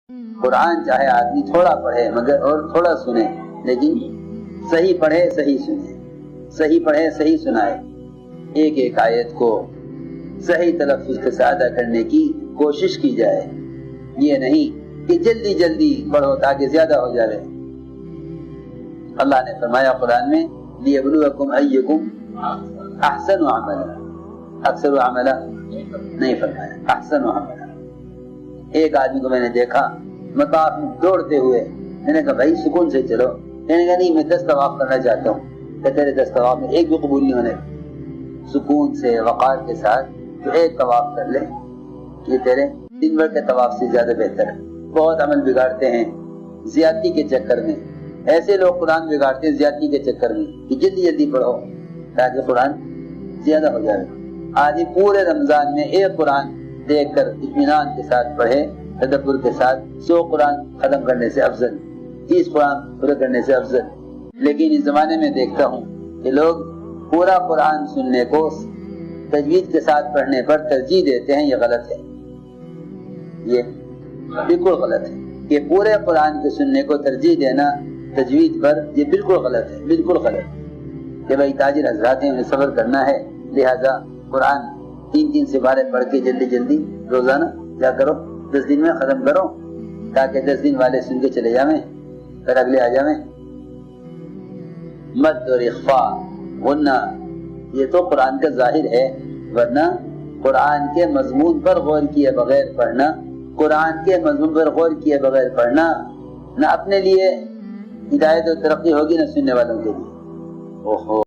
قرآن چاہے آدمی تھوڑا پڑھے مگر اور تھوڑا سنے، لیکن صحیح پڑھے صحیح سنے، صحیح پڑھے صحیح سنائے، ایک ایک آیت کو صحیح تلفظ کے ساتھ ادا کرنے کی کوشش کی جائے، یہ نہیں کہ جلدی جلدی پڑھو تاکہ زیادہ ہو جائے۔ اللہ نے فرمایا قرآن میں لِيَبْلُوَكُمْ أَيُّكُمْ أَحْسَنُ عَمَلًا، اکثر عملہ نہیں فرمایا، احسن عملہ۔ ایک آدمی کو میں نے دیکھا مطاف میں دوڑتے ہوئے، میں نے کہا بھائی سکون سے چلو، میں نے کہا نہیں میں 10 طواف کرنا چاہتا ہوں، کہ تیرے 10 طواف میں ایک بھی قبول نہیں ہونے، سکون سے وقار کے ساتھ تو ایک طواف کر لے، یہ تیرے دن بھر کے طواف سے زیادہ بہتر ہے۔ بہت عمل بگاڑتے ہیں زیادتی کے چکر میں، ایسے لوگ قرآن بگاڑتے ہیں زیادتی کے چکر میں کہ جلدی جلدی پڑھو تاکہ قرآن زیادہ ہو جائے۔ آج پورے رمضان میں ایک قرآن دیکھ کر اطمینان کے ساتھ پڑھے، تدبر کے ساتھ، 100 قرآن ختم کرنے سے افضل، 30 قرآن پورے کرنے سے افضل۔ لیکن اس زمانے میں دیکھتا ہوں کہ لوگ پورا قرآن سننے کو تجوید کے ساتھ پڑھنے پر ترجیح دیتے ہیں، یہ غلط ہے، یہ بالکل غلط ہے کہ پورے قرآن کے سننے کو ترجیح دینا تجوید پر، یہ بالکل غلط ہے، بالکل غلط کہ بھائی تاجر حضرات ہیں انہیں صبر کرنا ہے، لہذا قرآن 3 سپارے پڑھ کے جلدی جلدی روزانہ کیا کرو، 10 دن میں ختم کرو تاکہ 10 دن والے سن کے چلے جائیں پھر اگلے آ جائیں۔ مد اور اخفاء غنہ یہ تو قرآن کا ظاہر ہے، ورنہ قرآن کے مضمون پر غور کیے بغیر پڑھنا، قرآن کے مضمون پر غور کیے بغیر پڑھنا نہ اپنے لیے ہدایت و ترقی ہوگی نہ سننے والوں کے لیے۔ اوہو